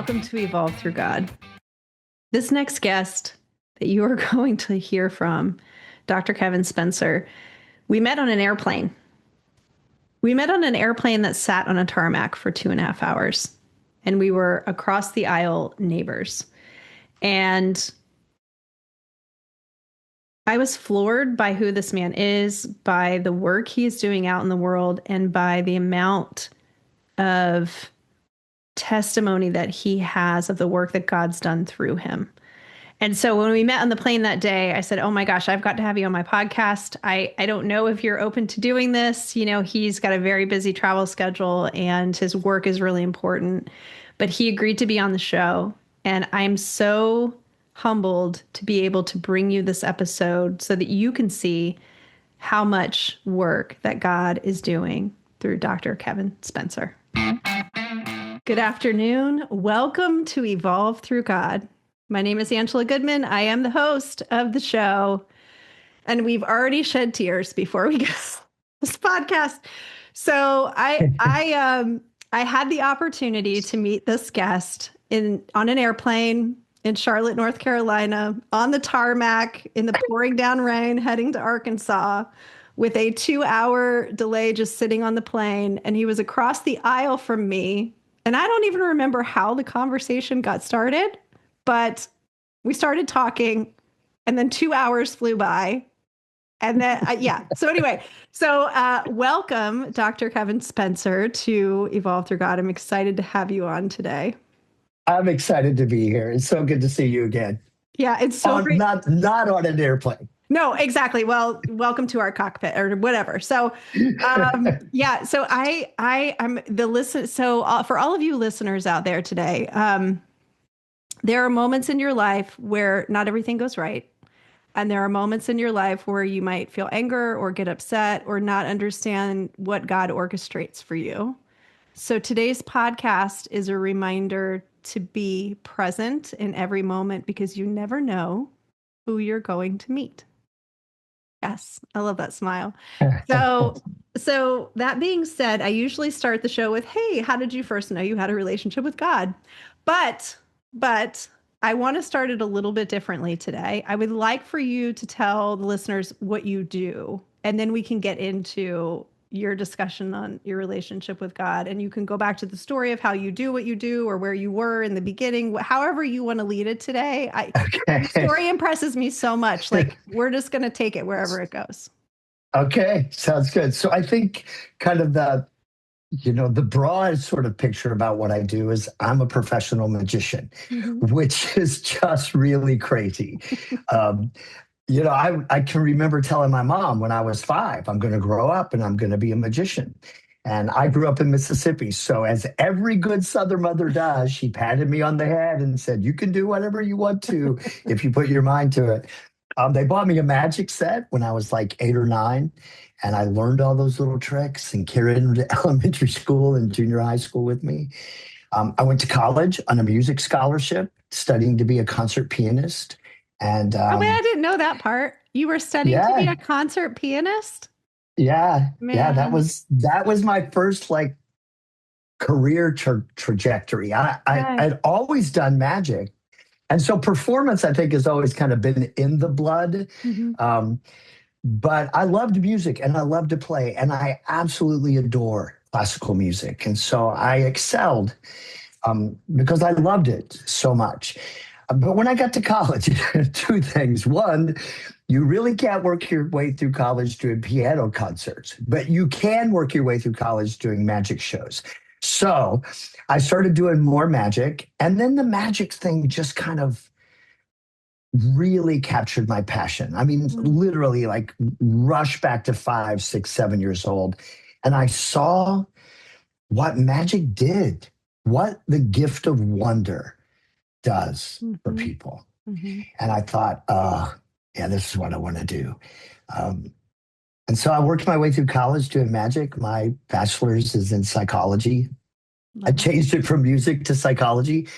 welcome to Evolve Through God. This next guest that you are going to hear from, Dr. Kevin Spencer, we met on an airplane. We met on an airplane that sat on a tarmac for 2.5 hours, and we were across the aisle neighbors. And I was floored by who this man is, by the work he is doing out in the world, and by the amount of testimony that he has of the work that God's done through him. And so when we met on the plane that day, I said, oh my gosh, I've got to have you on my podcast. I don't know if you're open to doing this. You know, he's got a very busy travel schedule and his work is really important, but he agreed to be on the show. And I'm so humbled to be able to bring you this episode so that you can see how much work that God is doing through Dr. Kevin Spencer. Good afternoon. Welcome to Evolve Through God. My name is Angela Goodman. I am the host of the show, and we've already shed tears before we get this podcast. So I had the opportunity to meet this guest on an airplane in Charlotte, North Carolina, on the tarmac in the pouring down rain, heading to Arkansas, with a 2-hour delay just sitting on the plane. And he was across the aisle from me. And I don't even remember how the conversation got started, but we started talking and then 2 hours flew by. And then, So anyway, welcome, Dr. Kevin Spencer, to Evolve Through God. I'm excited to have you on today. I'm excited to be here. It's so good to see you again. Yeah, it's so great. Not on an airplane. No, exactly. Well, welcome to our cockpit or whatever. So, So I'm the listen. So for all of you listeners out there today, there are moments in your life where not everything goes right. And there are moments in your life where you might feel anger or get upset or not understand what God orchestrates for you. So today's podcast is a reminder to be present in every moment because you never know who you're going to meet. Yes, I love that smile. So that being said, I usually start the show with, hey, how did you first know you had a relationship with God? But I want to start it a little bit differently today. I would like for you to tell the listeners what you do, and then we can get into your discussion on your relationship with God. And you can go back to the story of how you do what you do or where you were in the beginning, however you want to lead it today. The story impresses me so much. Like, we're just going to take it wherever it goes. Okay, sounds good. So I think kind of the broad sort of picture about what I do is I'm a professional magician, which is just really crazy. I can remember telling my mom when I was 5, I'm going to grow up and I'm going to be a magician. And I grew up in Mississippi. So as every good Southern mother does, she patted me on the head and said, you can do whatever you want to if you put your mind to it. They bought me a magic set when I was like 8 or 9. And I learned all those little tricks and carried it into elementary school and junior high school with me. I went to college on a music scholarship, studying to be a concert pianist. And I didn't know that part. You were studying to be a concert pianist? Yeah. Man. Yeah, that was my first career trajectory. I'd always done magic. And so performance, I think, has always kind of been in the blood. But I loved music and I loved to play. And I absolutely adore classical music. And so I excelled because I loved it so much. But when I got to college, 2 things. One, you really can't work your way through college doing piano concerts, but you can work your way through college doing magic shows. So I started doing more magic, and then the magic thing just kind of really captured my passion. I mean, literally rush back to 5, 6, 7 years old. And I saw what magic did, what the gift of wonder does for people. And I thought, this is what I want to do. And so I worked my way through college doing magic. My bachelor's is in psychology. I changed it from music to psychology.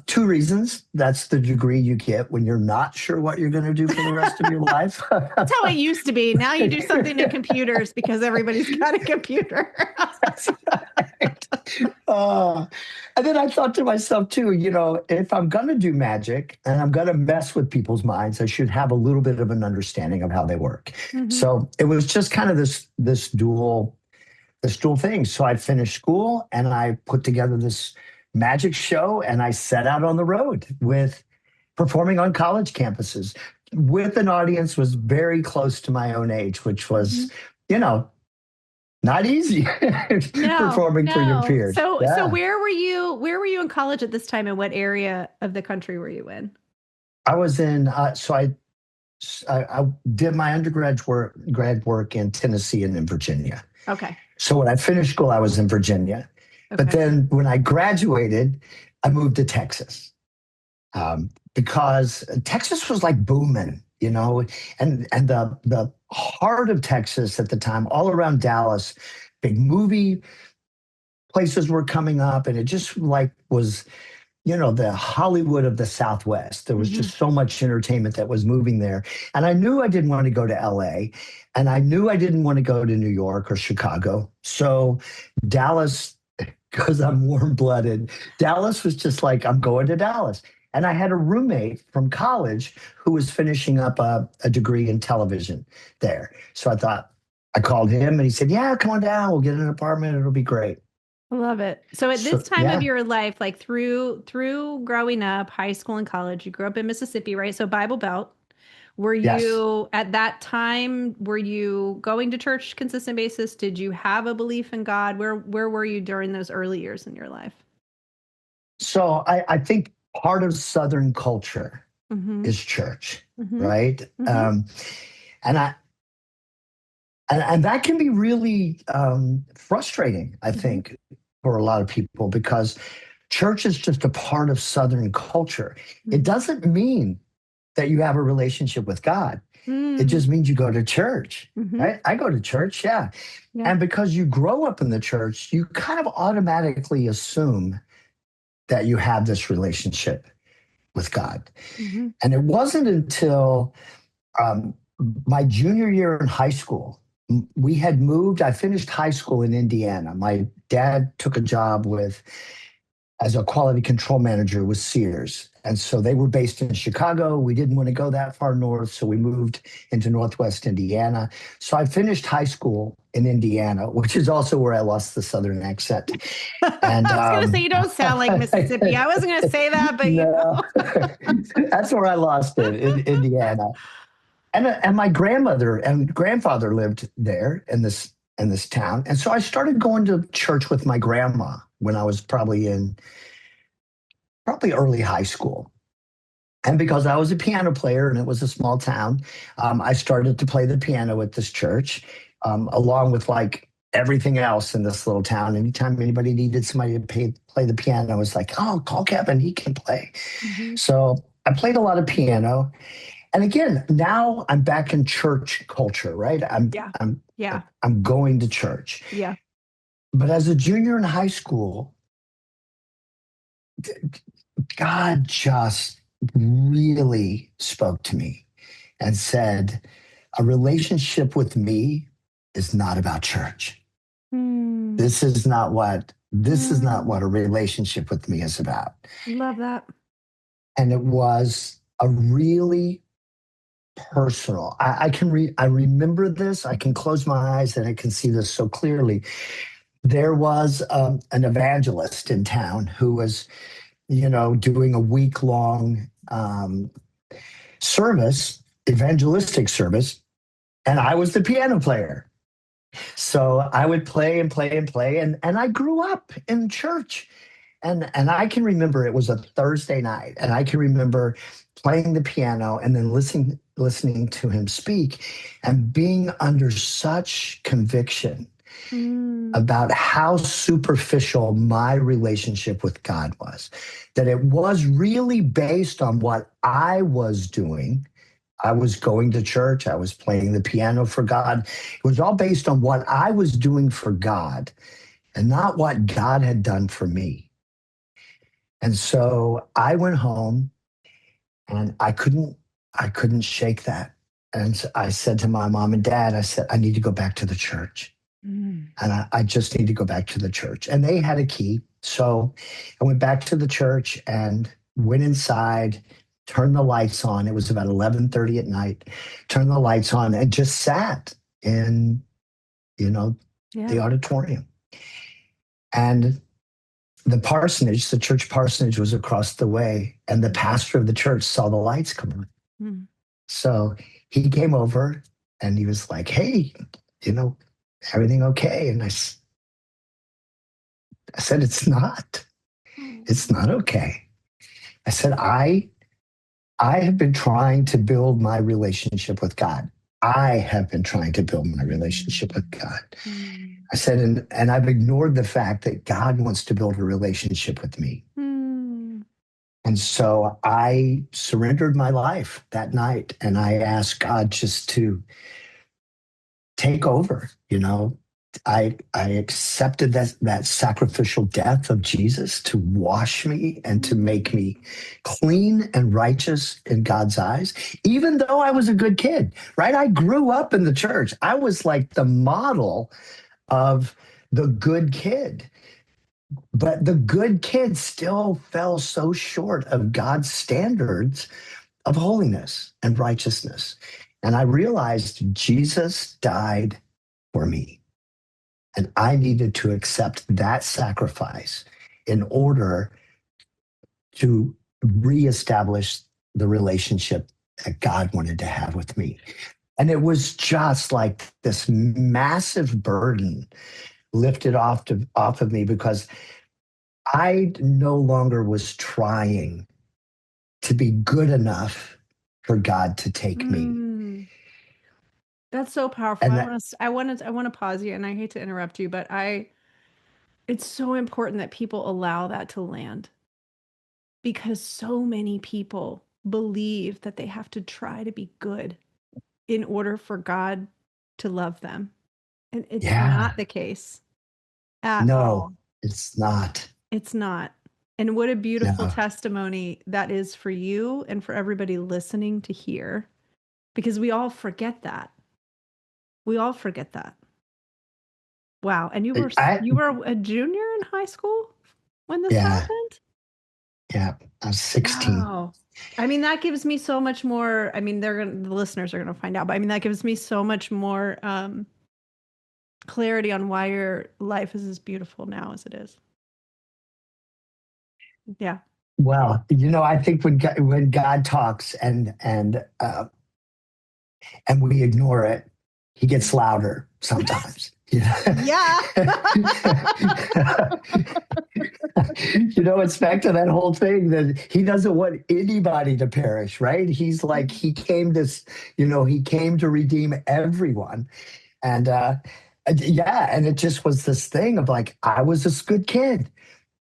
2 reasons. That's the degree you get when you're not sure what you're going to do for the rest of your life. That's how it used to be. Now you do something in computers because everybody's got a computer. That's right. Uh, and then I thought to myself too, if I'm going to do magic and I'm going to mess with people's minds, I should have a little bit of an understanding of how they work. So it was just kind of this dual thing. So I finished school and I put together this magic show and I set out on the road with performing on college campuses with an audience was very close to my own age, which was, not easy performing for your peers. So where were you? Where were you in college at this time, and what area of the country were you in? I was in. I did my undergrad grad work in Tennessee and in Virginia. Okay. So when I finished school, I was in Virginia. Okay. But then when I graduated, I moved to Texas because Texas was like booming, and the heart of Texas at the time, all around Dallas, big movie places were coming up, and it just like was, the Hollywood of the Southwest. There was just so much entertainment that was moving there. And I knew I didn't want to go to LA, and I knew I didn't want to go to New York or Chicago. So Dallas, because I'm warm-blooded, Dallas was just like, I'm going to Dallas. And I had a roommate from college who was finishing up a degree in television there. So I called him and he said, yeah, come on down. We'll get an apartment. It'll be great. I love it. So at this time of your life, like through growing up, high school and college, you grew up in Mississippi, right? So Bible Belt. Were you at that time, were you going to church consistent basis? Did you have a belief in God? Where were you during those early years in your life? So I think part of Southern culture is church, right? And that can be really frustrating, I think, for a lot of people, because church is just a part of Southern culture. It doesn't mean that you have a relationship with God. It just means you go to church, right? I go to church, yeah. And because you grow up in the church, you kind of automatically assume that you have this relationship with God. And it wasn't until my junior year in high school, we had moved. I finished high school in Indiana. My dad took a job as a quality control manager with Sears. And so they were based in Chicago. We didn't want to go that far north, so we moved into Northwest Indiana. So I finished high school in Indiana, which is also where I lost the Southern accent. And I was going to say, you don't sound like Mississippi. I wasn't going to say that, but no, that's where I lost it, in Indiana. And my grandmother and grandfather lived there in this town. And so I started going to church with my grandma when I was probably early high school. And because I was a piano player and it was a small town, I started to play the piano at this church, along with like everything else in this little town. Anytime anybody needed somebody to play the piano, it was like, oh, call Kevin, he can play. So I played a lot of piano. And again, now I'm back in church culture, right? I'm going to church. Yeah. But as a junior in high school, God just really spoke to me and said, a relationship with me is not about church. This is not what a relationship with me is about. Love that. And it was a really personal. I remember this. I can close my eyes and I can see this so clearly. There was an evangelist in town who was, doing a week-long evangelistic service, and I was the piano player. So I would play and play and play, and I grew up in church. And I can remember it was a Thursday night, and I can remember playing the piano and then listening to him speak and being under such conviction about how superficial my relationship with God was, that it was really based on what I was doing. I was going to church. I was playing the piano for God. It was all based on what I was doing for God and not what God had done for me. And so I went home and I couldn't shake that. And I said to my mom and dad, I said, I need to go back to the church. Mm. And I just need to go back to the church. And they had a key. So I went back to the church and went inside, turned the lights on. It was about 11:30 at night. Turned the lights on and just sat in, you know, the auditorium. And the church parsonage was across the way, and the pastor of the church saw the lights come on. Mm. So he came over and he was like, "Hey, everything okay?" And I said, "It's not. It's not okay." I said, I have been trying to build my relationship with God. I have been trying to build my relationship with God. I said, and I've ignored the fact that God wants to build a relationship with me. And so I surrendered my life that night, and I asked God just to take over. I accepted that sacrificial death of Jesus to wash me and to make me clean and righteous in God's eyes, even though I was a good kid, right? I grew up in the church. I was like the model of the good kid. But the good kid still fell so short of God's standards of holiness and righteousness. And I realized Jesus died for me. And I needed to accept that sacrifice in order to reestablish the relationship that God wanted to have with me. And it was just like this massive burden lifted off of me, because I no longer was trying to be good enough for God to take me. That's so powerful. I want to pause you, and I hate to interrupt you, but it's so important that people allow that to land, because so many people believe that they have to try to be good in order for God to love them. And it's not the case at all. No, it's not. It's not. And what a beautiful testimony that is for you and for everybody listening to hear, because we all forget that. We all forget that. Wow. And you were a junior in high school when this happened? Yeah, I was 16. Wow. I mean, that gives me so much more. I mean, the listeners are going to find out, but I mean, that gives me so much more clarity on why your life is as beautiful now as it is. Yeah. Well, I think when God talks and we ignore it, he gets louder sometimes. Yeah. It's back to that whole thing that he doesn't want anybody to perish, right? He's like, he came to redeem everyone. And and it just was this thing of like, I was this good kid,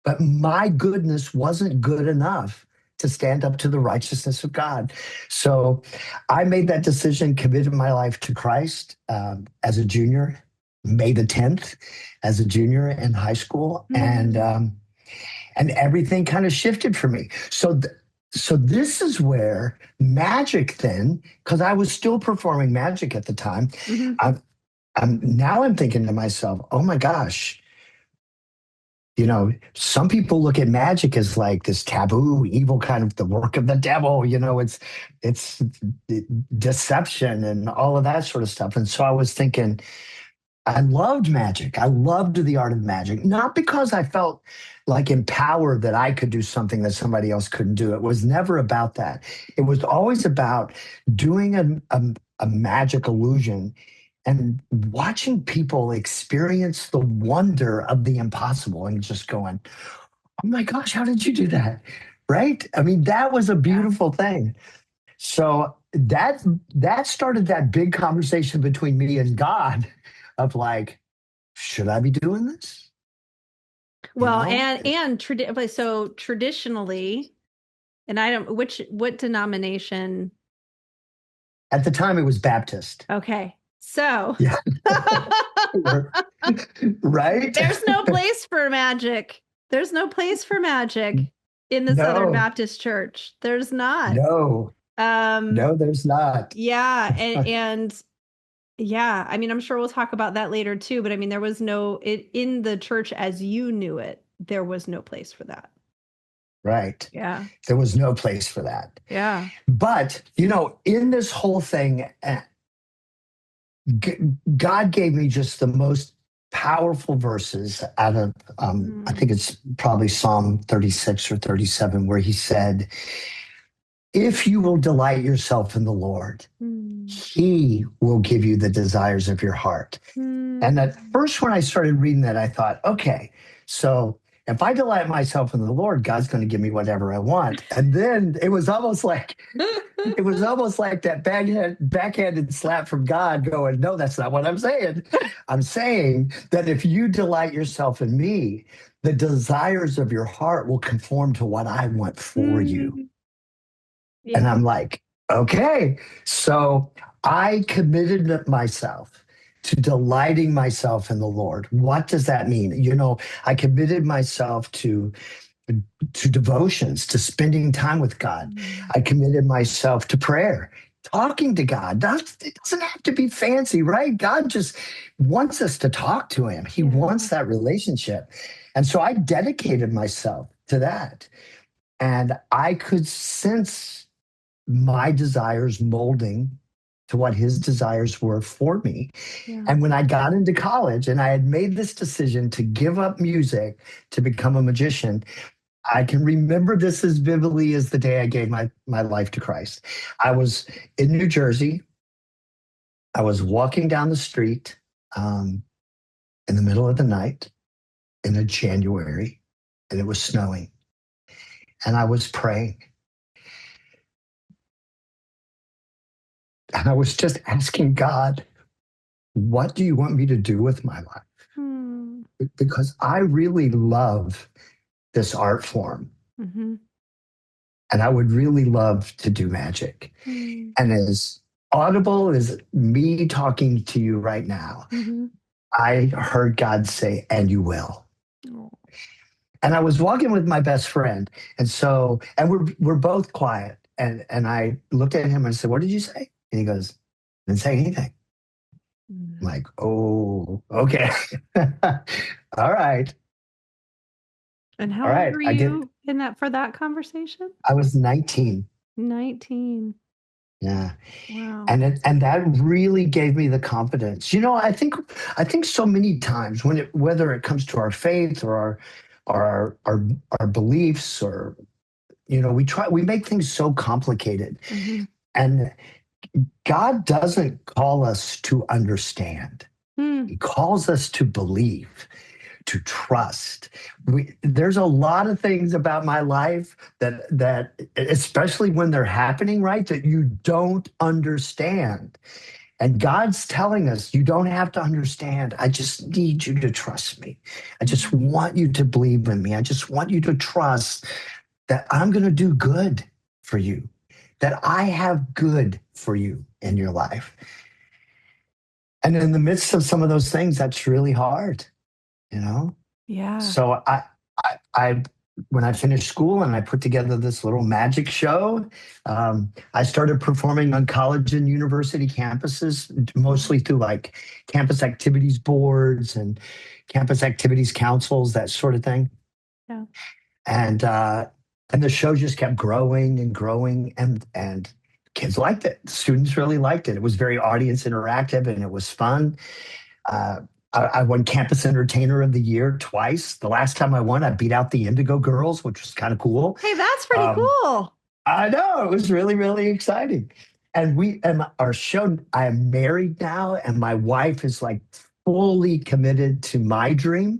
but my goodness wasn't good enough to stand up to the righteousness of God. So I made that decision, committed my life to Christ as a junior, May the 10th, as a junior in high school. And everything kind of shifted for me. So this is where magic then, because I was still performing magic at the time, I'm thinking to myself, oh my gosh, some people look at magic as like this taboo, evil kind of the work of the devil. It's deception and all of that sort of stuff. And so I was thinking, I loved magic. I loved the art of magic, not because I felt like empowered that I could do something that somebody else couldn't do. It was never about that. It was always about doing a magic illusion and watching people experience the wonder of the impossible and just going, oh my gosh, how did you do that? Right? I mean, that was a beautiful thing. So that started that big conversation between me and God of like, should I be doing this? Well, so traditionally, and I don't, what denomination? At the time, it was Baptist. Okay. So, yeah. Right? There's no place for magic. There's no place for magic in the Southern Baptist Church. There's not. No, there's not. Yeah. And Yeah. I mean, I'm sure we'll talk about that later too, but I mean, there was no, it in the church as you knew it, there was no place for that. Right. Yeah. There was no place for that. Yeah. But, in this whole thing, God gave me just the most powerful verses out of, I think it's probably Psalm 36 or 37, where he said, if you will delight yourself in the Lord, he will give you the desires of your heart. And at first, when I started reading that, I thought, okay, so if I delight myself in the Lord, God's going to give me whatever I want. And then it was almost like that backhanded slap from God going, no, that's not what I'm saying. I'm saying that if you delight yourself in me, the desires of your heart will conform to what I want for you. Yeah. And I'm like, okay. So I committed myself to delighting myself in the Lord. What does that mean? I committed myself to devotions, to spending time with God. I committed myself to prayer, talking to God. It doesn't have to be fancy, right? God just wants us to talk to him. He wants that relationship. And so I dedicated myself to that. And I could sense my desires molding to what his desires were for me. Yeah. And when I got into college and I had made this decision to give up music to become a magician, I can remember this as vividly as the day I gave my life to Christ. I was in New Jersey. I was walking down the street in the middle of the night in a January, and it was snowing. And I was praying. And I was just asking God, what do you want me to do with my life? Because I really love this art form. Mm-hmm. And I would really love to do magic. And as audible as me talking to you right now, I heard God say, and you will. Oh. And I was walking with my best friend. And we're both quiet. And I looked at him and said, what did you say? And he goes, I didn't say anything. I'm like, oh, okay. All right. And how old were you for that conversation? I was 19. 19. Yeah. Wow. And that really gave me the confidence. I think so many times whether it comes to our faith or our beliefs, or we make things so complicated. Mm-hmm. And God doesn't call us to understand. He calls us to believe, to trust. There's a lot of things about my life that especially when they're happening, right, that you don't understand. And God's telling us, you don't have to understand. I just need you to trust me. I just want you to believe in me. I just want you to trust that I'm going to do good for you, that I have good for you in your life. And in the midst of some of those things, that's really hard. Yeah. So I when I finished school and I put together this little magic show, I started performing on college and university campuses, mostly through like campus activities boards and campus activities councils, that sort of thing. Yeah. And the show just kept growing and growing, and kids liked it. Students really liked it. It was very audience interactive and it was fun. I won Campus Entertainer of the Year twice. The last time I won, I beat out the Indigo Girls, which was kind of cool. Hey, that's pretty cool. I know. It was really, really exciting. And our show, I am married now, and my wife is like fully committed to my dream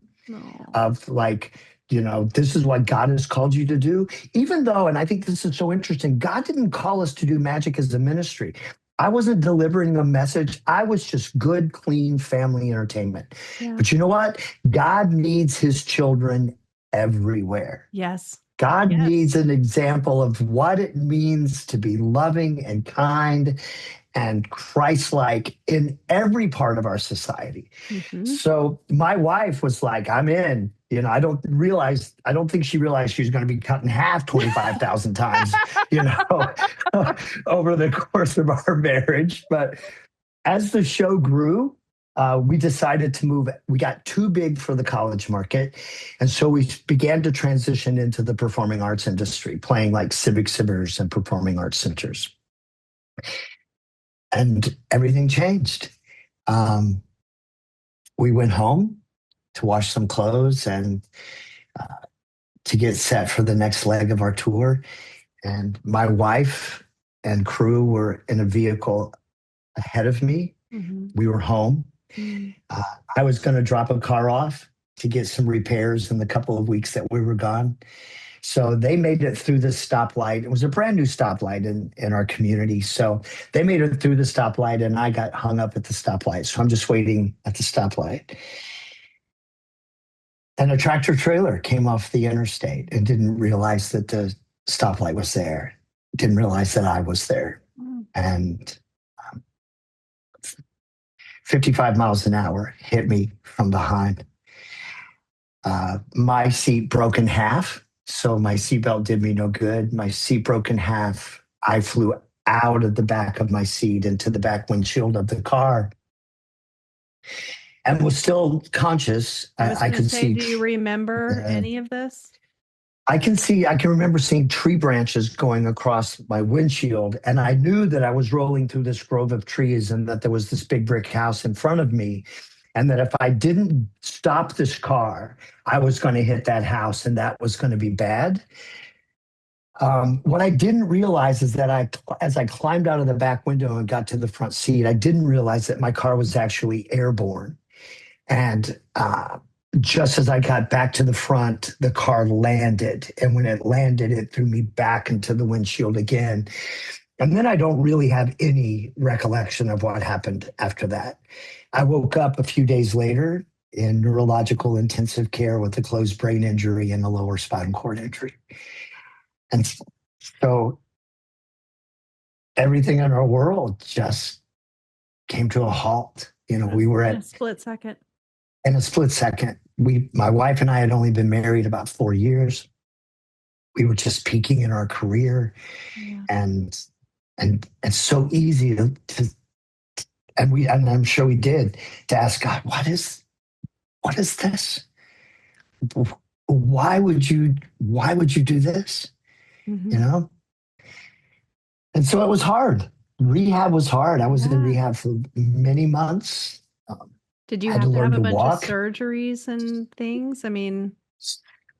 of like, this is what God has called you to do. Even though, and I think this is so interesting, God didn't call us to do magic as a ministry. I wasn't delivering a message. I was just good, clean family entertainment. Yeah. But you know what? God needs his children everywhere. Yes. God needs an example of what it means to be loving and kind and Christ-like in every part of our society. Mm-hmm. So my wife was like, I'm in. I don't think she realized she was going to be cut in half 25,000 times, over the course of our marriage. But as the show grew, we decided to move. We got too big for the college market. And so we began to transition into the performing arts industry, playing like civic centers and performing arts centers. And everything changed. We went home to wash some clothes and to get set for the next leg of our tour. And my wife and crew were in a vehicle ahead of me. Mm-hmm. We were home. Mm-hmm. I was going to drop a car off to get some repairs in the couple of weeks that we were gone. So they made it through the stoplight. It was a brand new stoplight in our community. So they made it through the stoplight and I got hung up at the stoplight. So I'm just waiting at the stoplight. And a tractor trailer came off the interstate and didn't realize that the stoplight was there. Didn't realize that I was there. And 55 miles an hour hit me from behind. My seat broke in half. So my seatbelt did me no good. My seat broke in half. I flew out of the back of my seat into the back windshield of the car and was still conscious. I could see. Do you remember any of this? I can remember seeing tree branches going across my windshield, and I knew that I was rolling through this grove of trees and that there was this big brick house in front of me, and that if I didn't stop this car, I was going to hit that house, and that was going to be bad. What I didn't realize is that as I climbed out of the back window and got to the front seat, I didn't realize that my car was actually airborne. And just as I got back to the front, the car landed. And when it landed, it threw me back into the windshield again. And then I don't really have any recollection of what happened after that. I woke up a few days later in neurological intensive care with a closed brain injury and a lower spinal cord injury. And so everything in our world just came to a halt. We were at in a split second. In a split second. My wife and I had only been married about 4 years. We were just peaking in our career. Yeah. And it's so easy to and I'm sure we did, to ask God, what is this? Why would you do this? Mm-hmm. And so it was hard. Rehab was hard. I was in rehab for many months. Did you have to have a bunch of surgeries and things? I mean,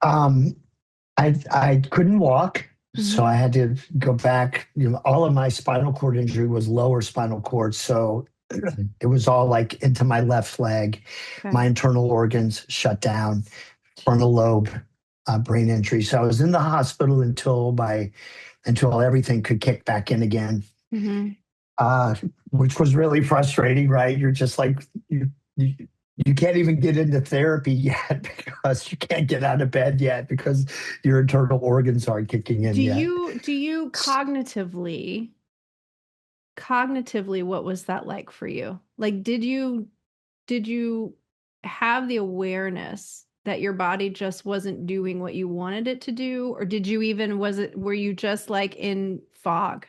I couldn't walk, so I had to go back. All of my spinal cord injury was lower spinal cord, so it was all like into my left leg. Okay. My internal organs shut down, frontal lobe brain injury. So I was in the hospital until everything could kick back in again, which was really frustrating, right? You're just like, you can't even get into therapy yet because you can't get out of bed yet because your internal organs aren't kicking in yet. Do you cognitively, what was that like for you? Like, did you have the awareness that your body just wasn't doing what you wanted it to do? Or were you just like in fog?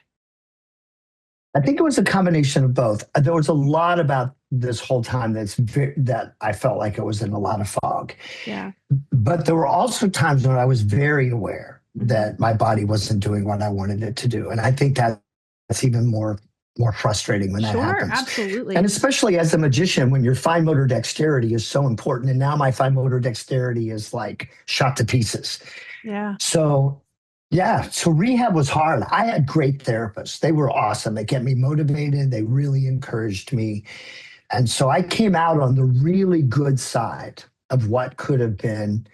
I think it was a combination of both. There was a lot about this whole time that I felt like it was in a lot of fog. Yeah. But there were also times when I was very aware that my body wasn't doing what I wanted it to do. And I think that's even more frustrating when that happens. Absolutely. And especially as a magician, when your fine motor dexterity is so important. And now my fine motor dexterity is like shot to pieces. Yeah. So rehab was hard. I had great therapists. They were awesome. They kept me motivated. They really encouraged me. And so I came out on the really good side of what could have been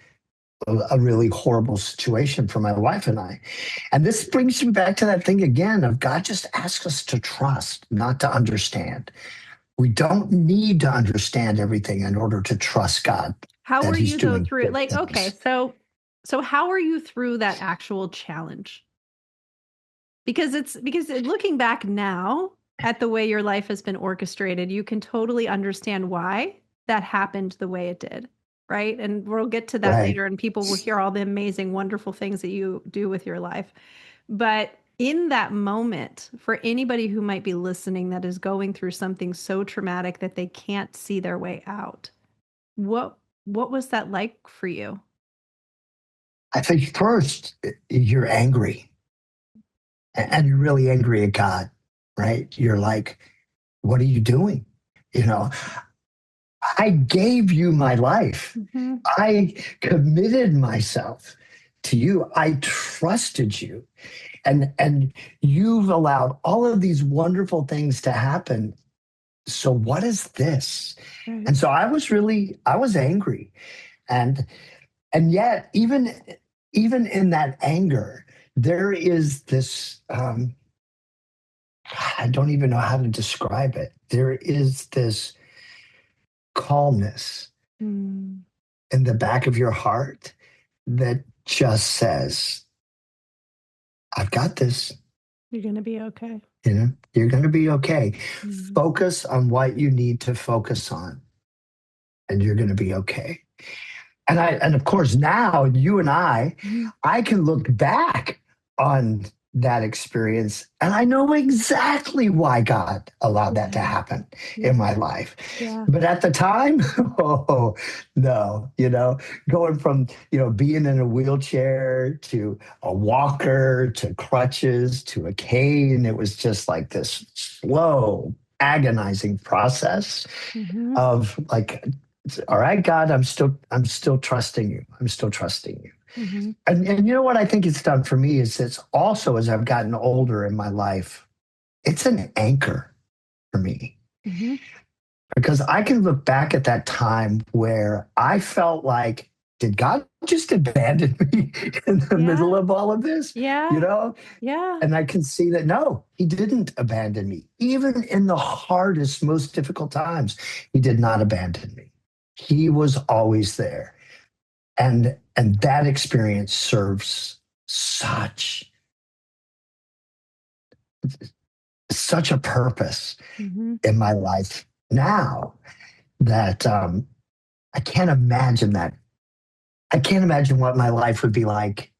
a really horrible situation for my wife and I. And this brings me back to that thing again of God just asks us to trust, not to understand. We don't need to understand everything in order to trust God. How were you though through it? Like, okay, so how are you through that actual challenge? Because looking back now at the way your life has been orchestrated, you can totally understand why that happened the way it did, right? And we'll get to that later, and people will hear all the amazing, wonderful things that you do with your life. But in that moment, for anybody who might be listening that is going through something so traumatic that they can't see their way out, what was that like for you? I think first, you're angry and you're really angry at God, right? You're like, what are you doing? You know, I gave you my life. Mm-hmm. I committed myself to you. I trusted you. And you've allowed all of these wonderful things to happen. So what is this? Right. And so I was angry. And yet even in that anger, there is this I don't even know how to describe it. There is this calmness Mm. in the back of your heart that just says, I've got this. You're going to be okay. You know, you're going to be okay. Mm. Focus on what you need to focus on, and you're going to be okay. And of course, now you and I can look back on that experience, and I know exactly why God allowed that to happen in my life. Yeah. But at the time, oh no, going from being in a wheelchair to a walker to crutches to a cane, it was just like this slow, agonizing process Mm-hmm. of like, all right, God, I'm still trusting you. I'm still trusting you. Mm-hmm. And you know what I think it's done for me is it's also, as I've gotten older in my life, it's an anchor for me. Mm-hmm. Because I can look back at that time where I felt like, did God just abandon me in the middle of all of this? Yeah. And I can see that, no, he didn't abandon me. Even in the hardest, most difficult times, he did not abandon me. He was always there. And that experience serves such a purpose Mm-hmm. in my life now that I can't imagine that. I can't imagine what my life would be like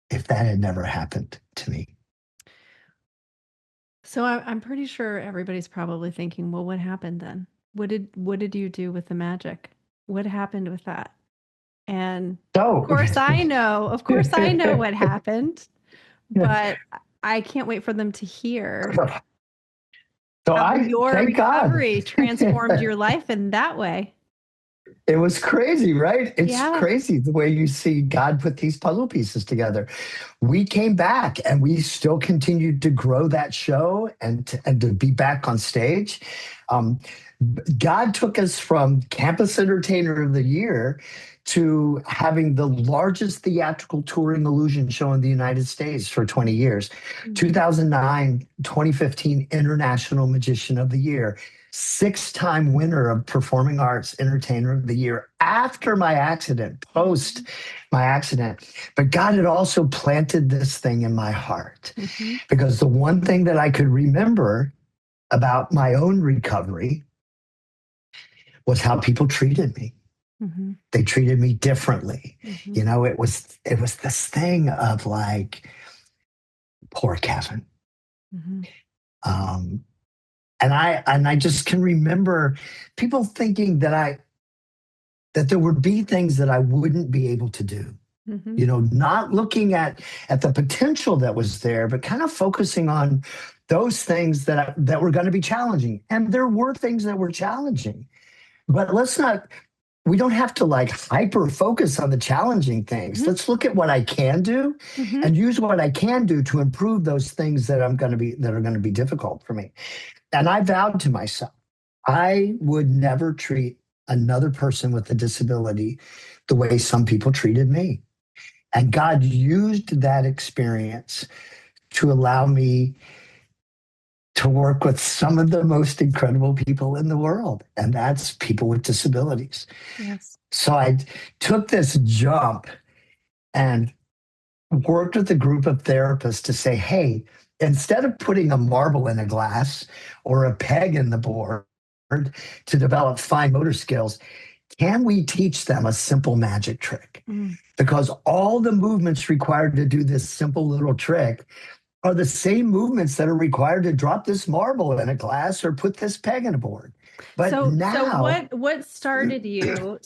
if that had never happened to me. So I'm pretty sure everybody's probably thinking, well, what happened then? What did you do with the magic? What happened with that? And So, of course I know what happened, but I can't wait for them to hear so how I your thank God. recovery transformed your life in that way. It was crazy, right? It's Yeah. crazy the way you see God put these puzzle pieces together. We came back and we still continued to grow that show and to be back on stage. God took us from Campus Entertainer of the Year to having the largest theatrical touring illusion show in the United States for 20 years. Mm-hmm. 2009, 2015 International Magician of the Year. 6-time winner of Performing Arts Entertainer of the Year after my accident, post my accident. But God had also planted this thing in my heart because the one thing that I could remember about my own recovery was how people treated me. Mm-hmm. They treated me differently. Mm-hmm. It was this thing of like, poor Kevin. Mm-hmm. And I just can remember people thinking that there would be things that I wouldn't be able to do. Mm-hmm. Not looking at the potential that was there, but kind of focusing on those things that were going to be challenging. And there were things that were challenging. But we don't have to like hyper focus on the challenging things. Mm-hmm. Let's look at what I can do and use what I can do to improve those things that are going to be difficult for me. And I vowed to myself, I would never treat another person with a disability the way some people treated me. And God used that experience to allow me to work with some of the most incredible people in the world, and that's people with disabilities. Yes. So I took this jump and worked with a group of therapists to say, hey, instead of putting a marble in a glass or a peg in the board to develop fine motor skills, can we teach them a simple magic trick? Because all the movements required to do this simple little trick are the same movements that are required to drop this marble in a glass or put this peg in a board. But So now, what started you?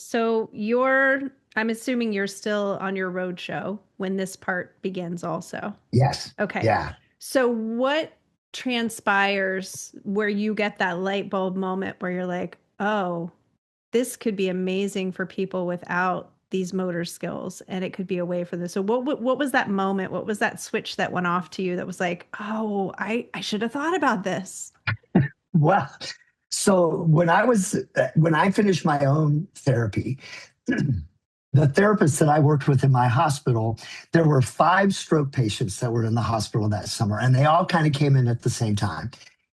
I'm assuming you're still on your road show when this part begins also. yes, Okay. yeah. So what transpires where you get that light bulb moment where you're like, "Oh, this could be amazing for people without these motor skills and it could be a way for this." So what was that moment? What was that switch that went off to you that was like, "Oh, I should have thought about this." Well, so when I finished my own therapy, the therapist that I worked with in my hospital, there were 5 stroke patients that were in the hospital that summer, and they all kind of came in at the same time.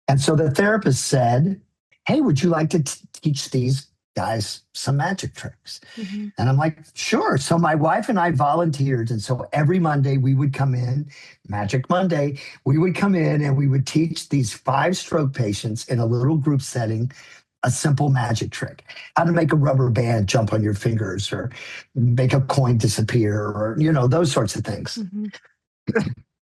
And so the therapist said, "Hey, would you like to teach these guys some magic tricks?" Mm-hmm. And I'm like, "Sure." So my wife and I volunteered. And so every Monday we would come in, Magic Monday, we would come in and we would teach these 5 stroke patients in a little group setting a simple magic trick, how to make a rubber band jump on your fingers or make a coin disappear or, those sorts of things. Mm-hmm.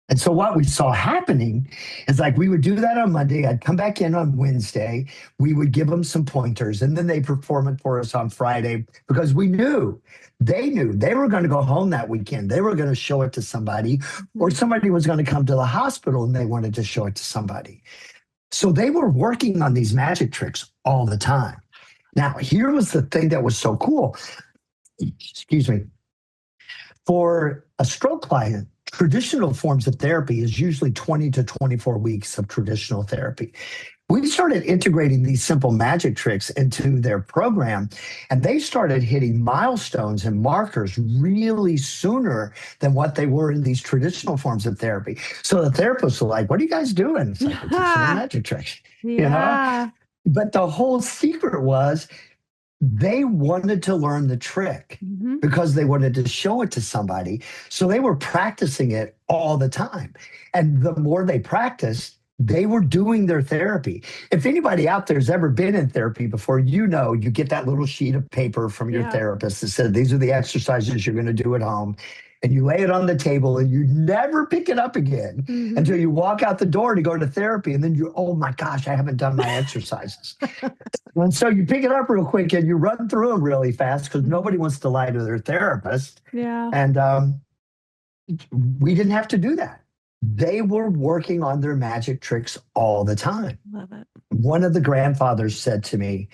And so what we saw happening is like we would do that on Monday. I'd come back in on Wednesday. We would give them some pointers and then they perform it for us on Friday because we knew they were going to go home that weekend. They were going to show it to somebody or somebody was going to come to the hospital and they wanted to show it to somebody. So they were working on these magic tricks all the time. Now, here was the thing that was so cool. Excuse me. For a stroke client, traditional forms of therapy is usually 20 to 24 weeks of traditional therapy. We started integrating these simple magic tricks into their program, and they started hitting milestones and markers really sooner than what they were in these traditional forms of therapy. So the therapists were like, "What are you guys doing?" It's like, "We're teaching them magic tricks." You know? Yeah. But the whole secret was they wanted to learn the trick Mm-hmm. because they wanted to show it to somebody. So they were practicing it all the time. And the more they practiced, they were doing their therapy. If anybody out there's ever been in therapy before, you get that little sheet of paper from your Yeah. therapist that said, "These are the exercises you're going to do at home." And you lay it on the table and you never pick it up again Mm-hmm. until you walk out the door to go to therapy. And then oh my gosh, I haven't done my exercises. And so you pick it up real quick and you run through them really fast because nobody wants to lie to their therapist. Yeah. And we didn't have to do that. They were working on their magic tricks all the time. Love it. One of the grandfathers said to me,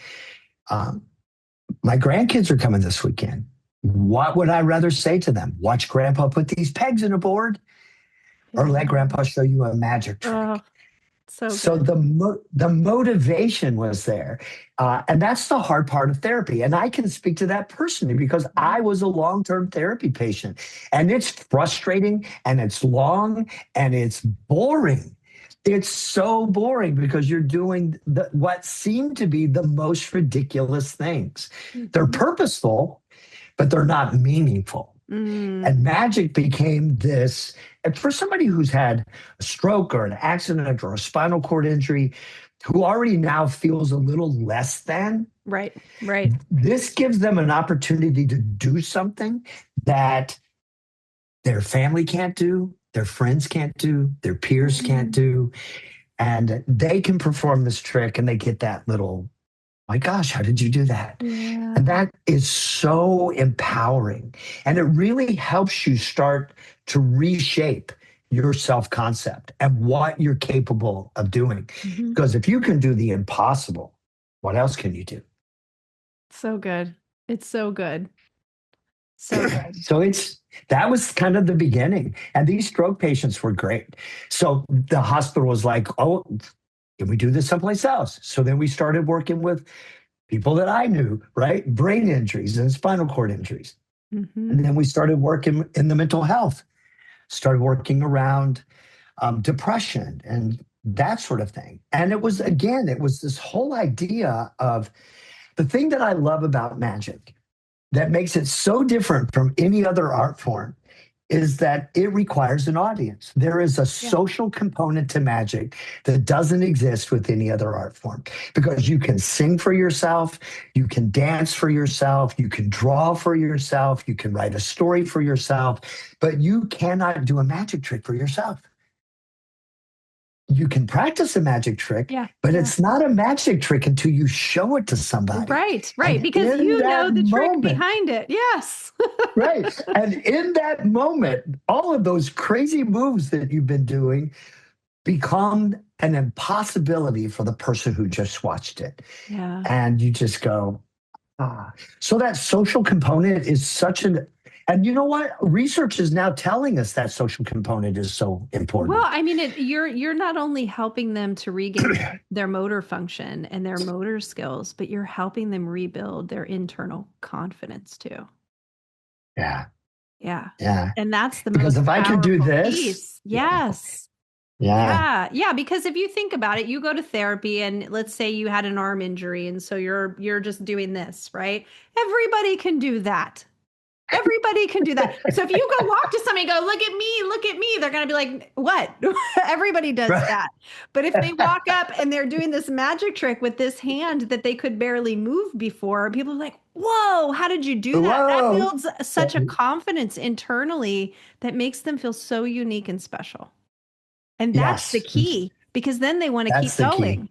"My grandkids are coming this weekend. What would I rather say to them? Watch Grandpa put these pegs in a board or let Grandpa show you a magic trick?" Oh, So good. the motivation was there, and that's the hard part of therapy. And I can speak to that personally because I was a long-term therapy patient, and it's frustrating, and it's long, and it's boring. It's so boring because you're doing what seem to be the most ridiculous things. They're Mm-hmm. purposeful, but they're not meaningful. Mm. And magic became this, and for somebody who's had a stroke or an accident or a spinal cord injury, who already now feels a little less than, Right. Right. this gives them an opportunity to do something that their family can't do, their friends can't do, their peers can't do. And they can perform this trick and they get that little, "My gosh, how did you do that?" Yeah. And that is so empowering. And it really helps you start to reshape your self concept and what you're capable of doing. Mm-hmm. Because if you can do the impossible, what else can you do? So good. It's so good. So good. So that was kind of the beginning. And these stroke patients were great. So the hospital was like, "Oh, can we do this someplace else?" So then we started working with people that I knew, right? Brain injuries and spinal cord injuries. Mm-hmm. And then we started working in the mental health, started working around depression and that sort of thing. And it was this whole idea of the thing that I love about magic that makes it so different from any other art form is that it requires an audience. There is a social component to magic that doesn't exist with any other art form because you can sing for yourself, you can dance for yourself, you can draw for yourself, you can write a story for yourself, but you cannot do a magic trick for yourself. you can practice a magic trick, but it's not a magic trick until you show it to somebody. Right. And because you know the trick moment, behind it. Yes. Right. And in that moment, all of those crazy moves that you've been doing become an impossibility for the person who just watched it. Yeah. And you just go, ah. So that social component is such an, and you know what? Research is now telling us that social component is so important. Well, I mean, you're not only helping them to regain their motor function and their motor skills, but you're helping them rebuild their internal confidence too. Yeah. Yeah. Yeah. And that's the because most if I can do this, piece. Yes. Yeah. Yeah. Because if you think about it, you go to therapy and let's say you had an arm injury. And so you're just doing this, right? Everybody can do that. Everybody can do that. So if you go walk to somebody and go, look at me, they're going to be like, what? Everybody does that. But if they walk up and they're doing this magic trick with this hand that they could barely move before, people are like, whoa, how did you do that? That builds such a confidence internally that makes them feel so unique and special. And that's the key, because then they want to keep going.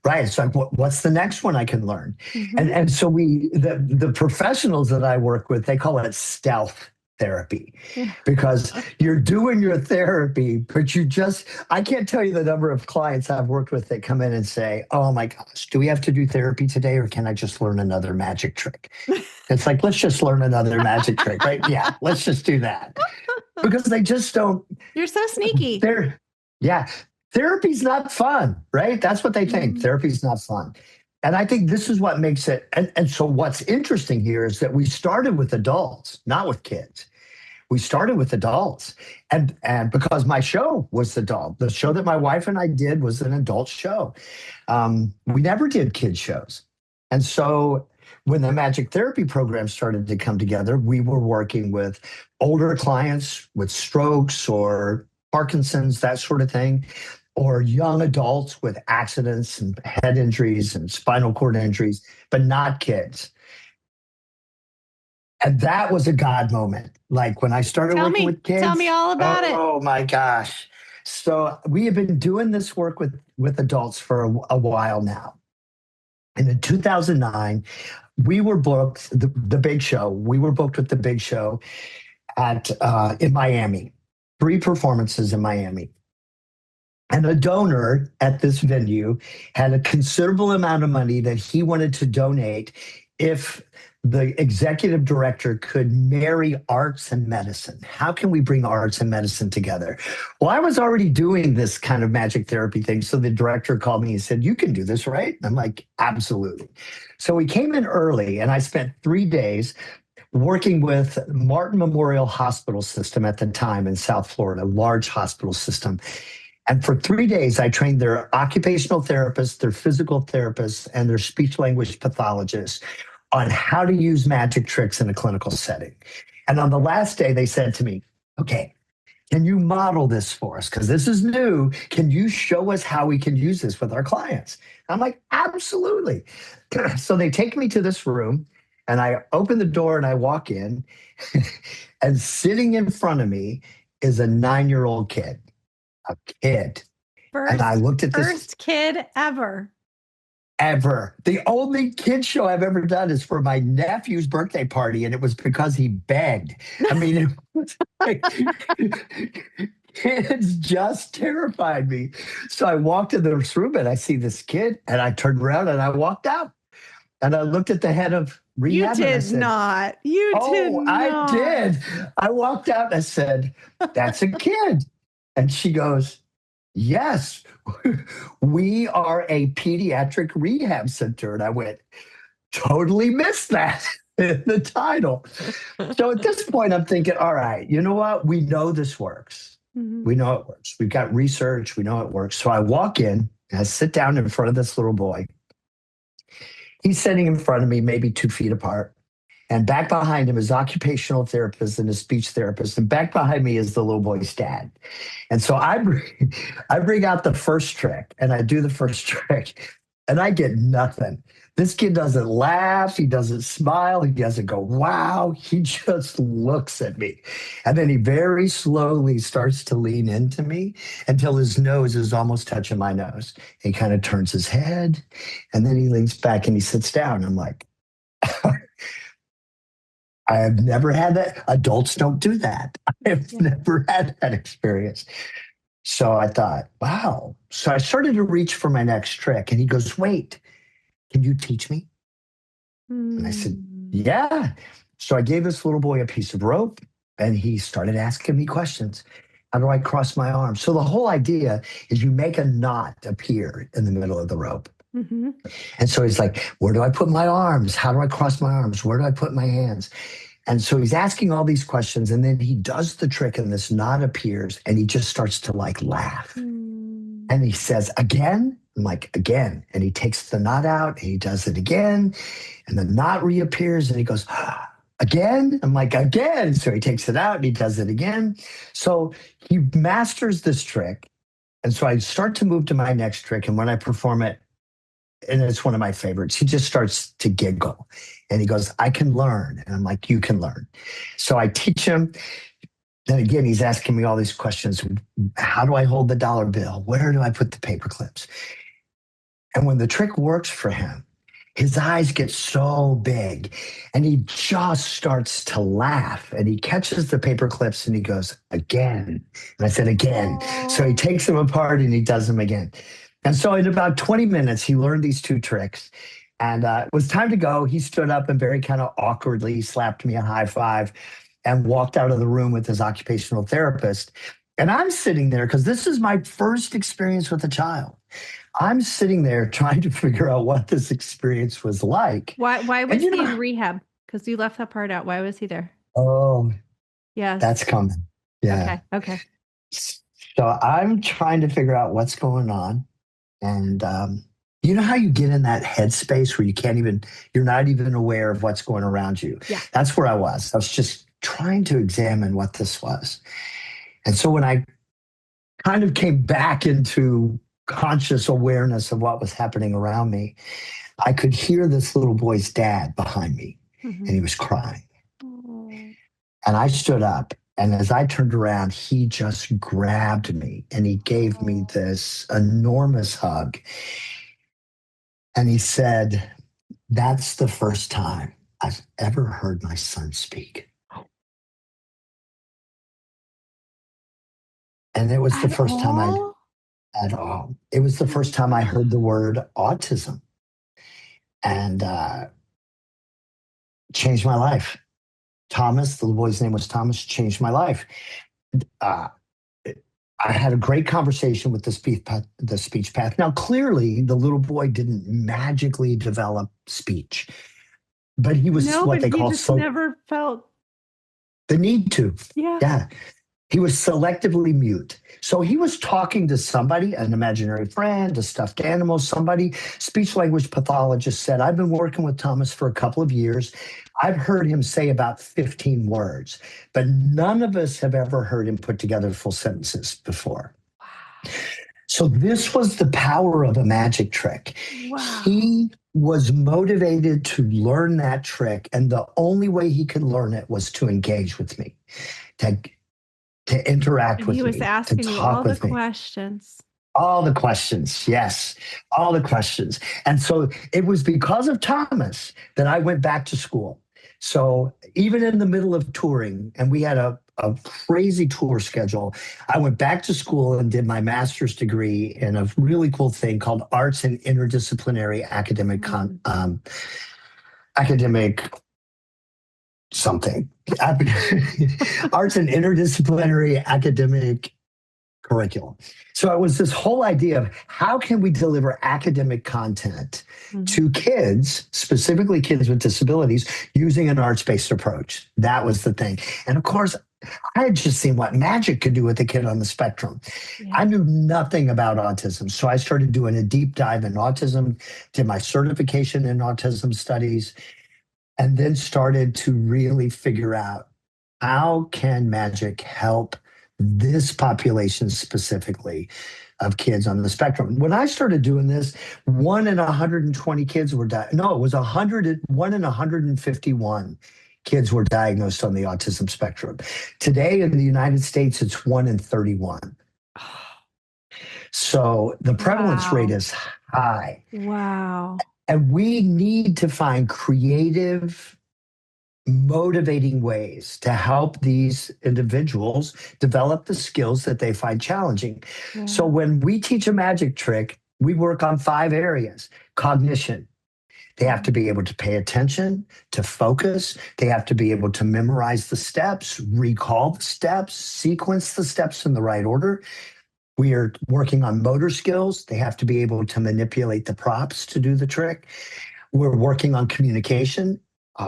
Right. It's like, what's the next one I can learn? And so the professionals that I work with, they call it stealth therapy, because you're doing your therapy, but I can't tell you the number of clients I've worked with that come in and say, oh my gosh, do we have to do therapy today, or can I just learn another magic trick? It's like, let's just learn another magic trick, right? Yeah, let's just do that. Because they just don't. You're so sneaky. Therapy's not fun, right? That's what they think. Therapy's not fun. And I think this is what makes it. And so what's interesting here is that we started with adults, not with kids. We started with adults. And because my show was adult, the show that my wife and I did was an adult show. We never did kid shows. And so when the magic therapy program started to come together, we were working with older clients with strokes or Parkinson's, that sort of thing, or young adults with accidents and head injuries and spinal cord injuries, but not kids. And that was a God moment. Like when I started working with kids. Tell me all about it. Oh my gosh. So we have been doing this work with adults for a while now. And in 2009, we were booked, the big show. We were booked with the big show in Miami, 3 performances in Miami. And a donor at this venue had a considerable amount of money that he wanted to donate if the executive director could marry arts and medicine. How can we bring arts and medicine together? Well, I was already doing this kind of magic therapy thing. So the director called me and said, you can do this, right? I'm like, absolutely. So we came in early and I spent 3 days working with Martin Memorial Hospital System at the time in South Florida, a large hospital system. And for 3 days, I trained their occupational therapists, their physical therapists, and their speech language pathologists on how to use magic tricks in a clinical setting. And on the last day, they said to me, okay, can you model this for us? Because this is new. Can you show us how we can use this with our clients? I'm like, absolutely. So they take me to this room and I open the door and I walk in and sitting in front of me is a 9-year-old kid. A kid. And I looked at this. First kid ever. The only kid show I've ever done is for my nephew's birthday party, and it was because he begged. I mean, it was like, kids just terrified me. So I walked in this room and I see this kid, and I turned around and I walked out. And I looked at the head of rehab. You did not. I did. I walked out and I said, that's a kid. And she goes, yes, we are a pediatric rehab center. And I went, totally missed that in the title. So at this point, I'm thinking, all right, you know what? We know this works. We know it works. We've got research. We know it works. So I walk in and I sit down in front of this little boy. He's sitting in front of me, maybe 2 feet apart. And back behind him is occupational therapist and a speech therapist. And back behind me is the little boy's dad. And so I bring out the first trick and I do the first trick. And I get nothing. This kid doesn't laugh. He doesn't smile. He doesn't go, wow. He just looks at me. And then he very slowly starts to lean into me until his nose is almost touching my nose. He kind of turns his head and then he leans back and he sits down. I'm like, I have never had that. Adults don't do that. I have never had that experience. So I thought, wow. So I started to reach for my next trick and he goes, wait, can you teach me? And I said, yeah. So I gave this little boy a piece of rope and he started asking me questions. How do I cross my arms? So the whole idea is you make a knot appear in the middle of the rope. Mm-hmm. And so he's like, where do I put my arms? How do I cross my arms? Where do I put my hands? And so he's asking all these questions and then he does the trick and this knot appears and he just starts to like laugh. And he says, again? I'm like, again. And he takes the knot out and he does it again. And the knot reappears and he goes, again? I'm like, again. So he takes it out and he does it again. So he masters this trick. And so I start to move to my next trick. And when I perform it, and it's one of my favorites, he just starts to giggle. And he goes, I can learn. And I'm like, you can learn. So I teach him. Then again, he's asking me all these questions. How do I hold the dollar bill? Where do I put the paper clips? And when the trick works for him, his eyes get so big and he just starts to laugh and he catches the paper clips and he goes, again. And I said, again. So he takes them apart and he does them again. And so in about 20 minutes, he learned these two tricks. And it was time to go. He stood up and very kind of awkwardly slapped me a high five and walked out of the room with his occupational therapist. And I'm sitting there because this is my first experience with a child. I'm sitting there trying to figure out what this experience was like. Why was he in rehab? Because you left that part out. Why was he there? Oh, yes. That's coming. Yeah. Okay. So I'm trying to figure out what's going on. And you know how you get in that headspace where you're not even aware of what's going around you? Yeah. That's where I was. I was just trying to examine what this was. And so when I kind of came back into conscious awareness of what was happening around me, I could hear this little boy's dad behind me, and he was crying. And I stood up, and as I turned around, he just grabbed me, and he gave me this enormous hug. And he said, that's the first time I've ever heard my son speak. And it was the first time at all. It was the first time I heard the word autism, and changed my life. Thomas, the little boy's name was Thomas, changed my life. I had a great conversation with the speech path. Now, clearly, the little boy didn't magically develop speech, but he was what they call never felt the need to. Yeah. He was selectively mute. So he was talking to somebody, an imaginary friend, a stuffed animal, somebody. Speech language pathologist said, I've been working with Thomas for a couple of years. I've heard him say about 15 words, but none of us have ever heard him put together full sentences before. Wow. So this was the power of a magic trick. Wow. He was motivated to learn that trick, and the only way he could learn it was to engage with me, to interact with me. He was asking you all the questions. All the questions, yes, all the questions. And so it was because of Thomas that I went back to school. So even in the middle of touring, and we had a crazy tour schedule, I went back to school and did my master's degree in a really cool thing called Arts and Interdisciplinary Academic something. Arts and Interdisciplinary Academic Curriculum. So it was this whole idea of how can we deliver academic content to kids, specifically kids with disabilities, using an arts-based approach. That was the thing. And of course, I had just seen what magic could do with a kid on the spectrum. Yeah. I knew nothing about autism. So I started doing a deep dive in autism, did my certification in autism studies, and then started to really figure out how can magic help this population specifically of kids on the spectrum. When I started doing this, 1 in 120 kids were no, it was 1 in 151 kids were diagnosed on the autism spectrum. Today in the United States, it's 1 in 31. So the prevalence rate is high. Wow. And we need to find creative, motivating ways to help these individuals develop the skills that they find challenging. Yeah. So when we teach a magic trick, we work on 5 areas. Cognition. They have to be able to pay attention, to focus. They have to be able to memorize the steps, recall the steps, sequence the steps in the right order. We are working on motor skills. They have to be able to manipulate the props to do the trick. We're working on communication,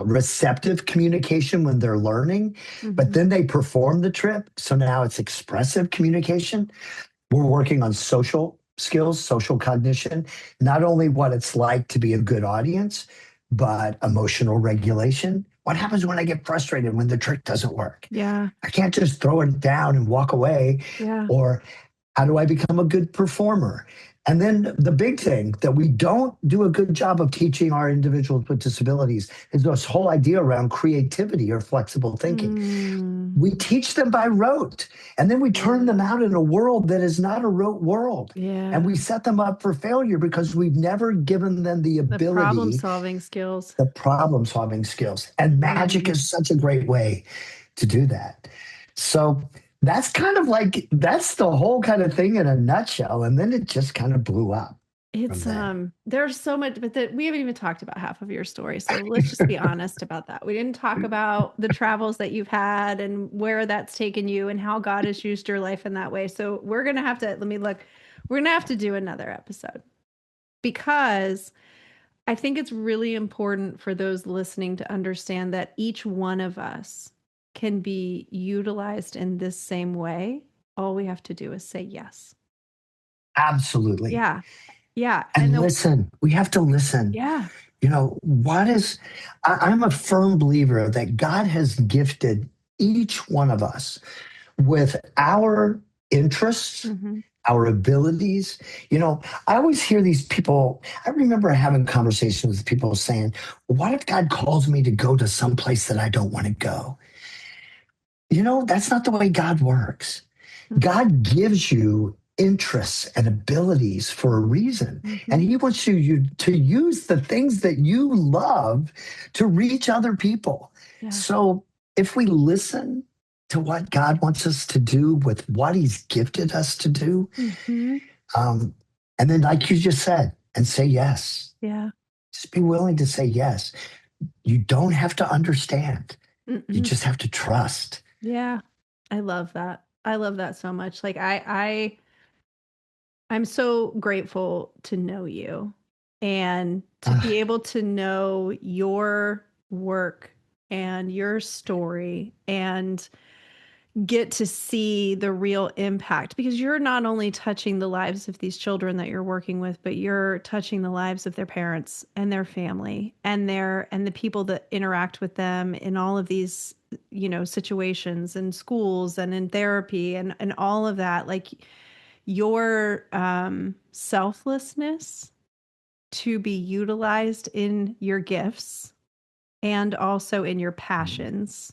receptive communication when they're learning, but then they perform the trip. So now it's expressive communication. We're working on social skills, social cognition, not only what it's like to be a good audience, but emotional regulation. What happens when I get frustrated when the trick doesn't work? Yeah. I can't just throw it down and walk away. Yeah. Or how do I become a good performer? And then the big thing that we don't do a good job of teaching our individuals with disabilities is this whole idea around creativity or flexible thinking. We teach them by rote, and then we turn them out in a world that is not a rote world. Yeah. And we set them up for failure because we've never given them the ability. The problem-solving skills. The problem-solving skills. And magic is such a great way to do that. So that's kind of like, that's the whole kind of thing in a nutshell. And then it just kind of blew up. It's there's so much, but we haven't even talked about half of your story. So let's just be honest about that. We didn't talk about the travels that you've had and where that's taken you and how God has used your life in that way. So we're going to have to, we're going to have to do another episode, because I think it's really important for those listening to understand that each one of us can be utilized in this same way. All we have to do is say yes. Absolutely. Yeah. Yeah. And listen, we have to listen. Yeah. You know, I'm a firm believer that God has gifted each one of us with our interests, our abilities. You know, I always hear these people, I remember having conversations with people saying, what if God calls me to go to some place that I don't want to go? You know, that's not the way God works. God gives you interests and abilities for a reason. And he wants you to use the things that you love to reach other people. Yeah. So if we listen to what God wants us to do with what he's gifted us to do, and then like you just said, and say yes. Yeah. Just be willing to say yes. You don't have to understand. You just have to trust. Yeah. I love that. I love that so much. Like I'm so grateful to know you and to be able to know your work and your story and get to see the real impact, because you're not only touching the lives of these children that you're working with, but you're touching the lives of their parents and their family and the people that interact with them in all of these, you know, situations in schools and in therapy and all of that. Like your selflessness to be utilized in your gifts and also in your passions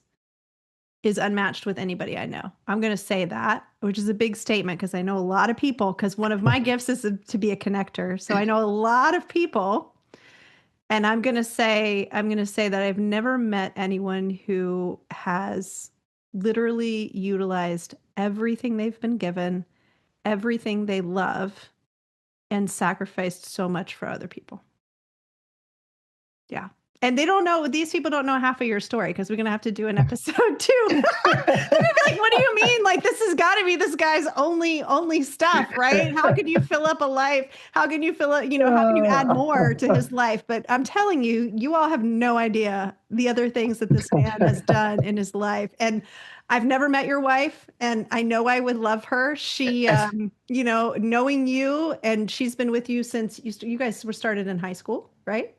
is unmatched with anybody I know. I'm going to say that, which is a big statement because I know a lot of people, because one of my gifts is to be a connector. So I know a lot of people, and I'm going to say that I've never met anyone who has literally utilized everything they've been given, everything they love, and sacrificed so much for other people. Yeah. And these people don't know half of your story, because we're going to have to do an episode too. They're gonna be like, what do you mean? Like, this has got to be this guy's only stuff, right? How can you fill up a life? How can you fill up, how can you add more to his life? But I'm telling you, you all have no idea the other things that this man has done in his life. And I've never met your wife, and I know I would love her. She, knowing you, and she's been with you since you guys were started in high school, right?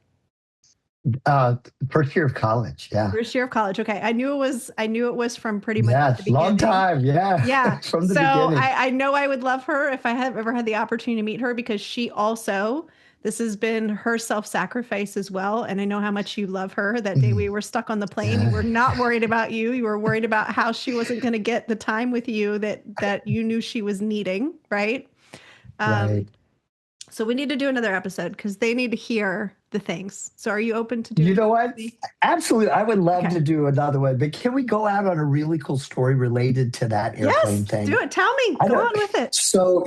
First year of college. Yeah. First year of college. Okay. I knew it was from pretty much the beginning. Long time. Yeah. Yeah. From the so beginning. I know I would love her if I had ever had the opportunity to meet her, because she also, this has been her self-sacrifice as well. And I know how much you love her. That day we were stuck on the plane. You were not worried about you. You were worried about how she wasn't going to get the time with you that you knew she was needing. Right. Right. So we need to do another episode because they need to hear the things. So are you open to doing? You know what? Absolutely. I would love to do another one, but can we go out on a really cool story related to that airplane thing? Do it. Tell me. Go on with it. So,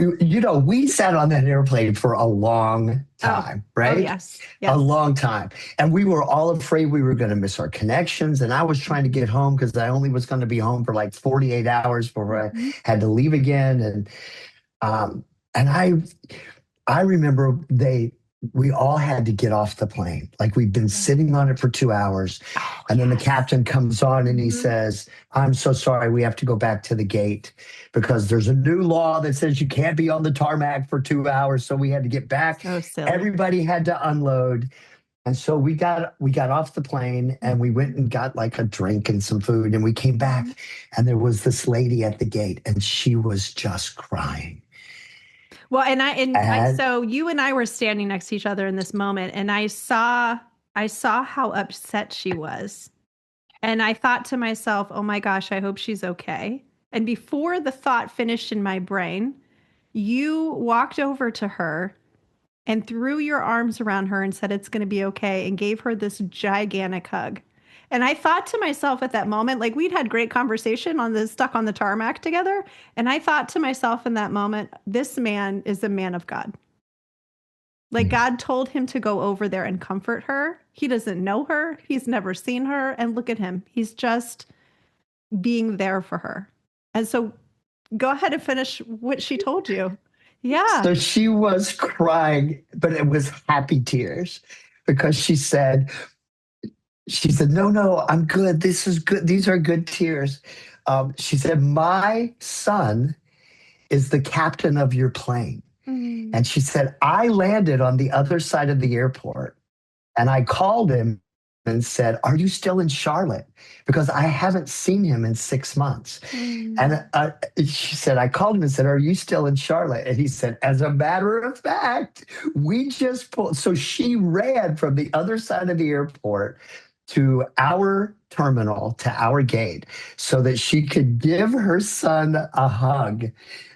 we sat on that airplane for a long time, right? Oh, yes. A long time. And we were all afraid we were going to miss our connections. And I was trying to get home because I only was going to be home for like 48 hours before I had to leave again. And I remember we all had to get off the plane. Like we'd been sitting on it for 2 hours. And then the captain comes on and he says, "I'm so sorry. We have to go back to the gate because there's a new law that says you can't be on the tarmac for 2 hours." So we had to get back. So silly. Everybody had to unload. And so we got off the plane and we went and got like a drink and some food. And we came back and there was this lady at the gate and she was just crying. Well, so you and I were standing next to each other in this moment, and I saw how upset she was. And I thought to myself, oh my gosh, I hope she's okay. And before the thought finished in my brain, you walked over to her and threw your arms around her and said, "It's going to be okay," and gave her this gigantic hug. And I thought to myself at that moment, like we'd had great conversation on the stuck on the tarmac together. And I thought to myself in that moment, this man is a man of God. Like God told him to go over there and comfort her. He doesn't know her. He's never seen her. And look at him. He's just being there for her. And so go ahead and finish what she told you. Yeah. So she was crying, but it was happy tears because she said, no, I'm good. This is good. These are good tears. She said, "My son is the captain of your plane." And she said, "I landed on the other side of the airport and I called him and said, 'Are you still in Charlotte?' Because I haven't seen him in 6 months." And she said, "I called him and said, 'Are you still in Charlotte?' And he said, 'As a matter of fact, we just pulled." So she ran from the other side of the airport to our terminal, to our gate, so that she could give her son a hug.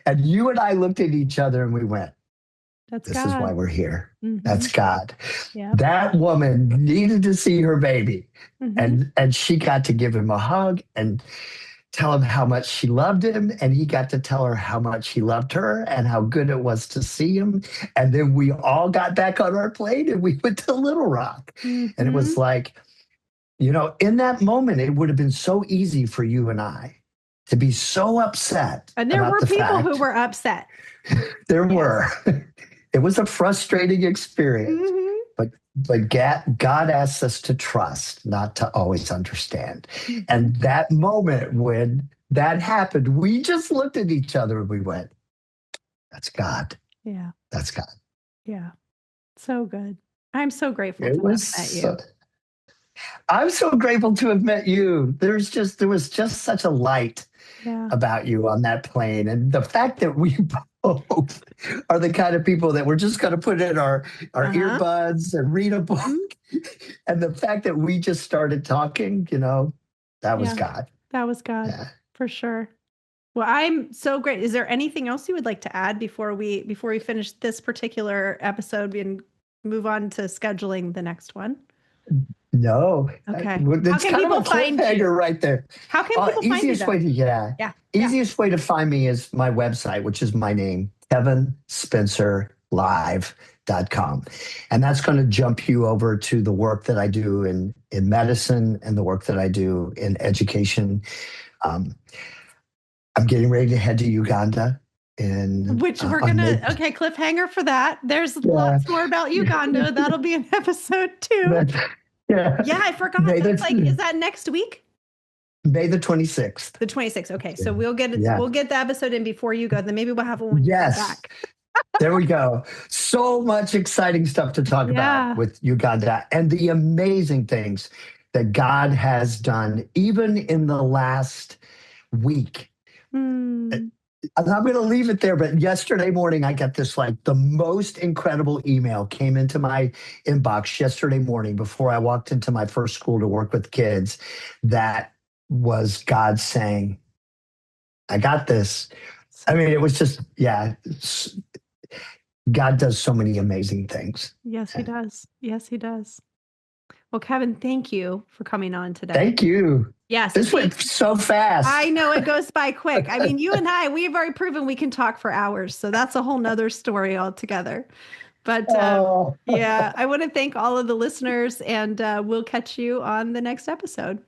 And you and I looked at each other and we went, this is why we're here. That's God. Yep. That woman needed to see her baby. And she got to give him a hug and tell him how much she loved him. And he got to tell her how much he loved her and how good it was to see him. And then we all got back on our plane and we went to Little Rock. And it was like, in that moment, it would have been so easy for you and I to be so upset. And there were people who were upset. There were. It was a frustrating experience. But God asks us to trust, not to always understand. And that moment when that happened, we just looked at each other and we went, that's God. Yeah. That's God. Yeah. So good. I'm so grateful to have met you. I'm so grateful to have met you. There was just such a light about you on that plane. And the fact that we both are the kind of people that we're just going to put in our earbuds and read a book. And the fact that we just started talking, that was God. That was God, for sure. Well, I'm so great. Is there anything else you would like to add before we finish this particular episode and move on to scheduling the next one? No. Okay. It's kind of a cliffhanger right there. How can people find you? Easiest way to find me is my website, which is my name, kevinspencerlive.com. And that's going to jump you over to the work that I do in medicine and the work that I do in education. I'm getting ready to head to Uganda. Which we're going to, cliffhanger for that. There's lots more about Uganda. That'll be an episode 2. Yeah, I forgot. Is that next week? May the 26th. The 26th. Okay, so we'll get the episode in before you go. Then maybe we'll have one when you come back. There we go. So much exciting stuff to talk about Yeah. with Uganda and the amazing things that God has done, even in the last week. Mm. I'm going to leave it there, but yesterday morning, I got this like the most incredible email came into my inbox yesterday morning before I walked into my first school to work with kids. That was God saying, I got this. I mean, it was just, yeah, God does so many amazing things. Yes, he does. Yes, he does. Well, Kevin, thank you for coming on today. Thank you. Yes. This went so fast. I know it goes by quick. I mean, you and I, we've already proven we can talk for hours. So that's a whole nother story altogether. But Oh, yeah, I want to thank all of the listeners, and we'll catch you on the next episode.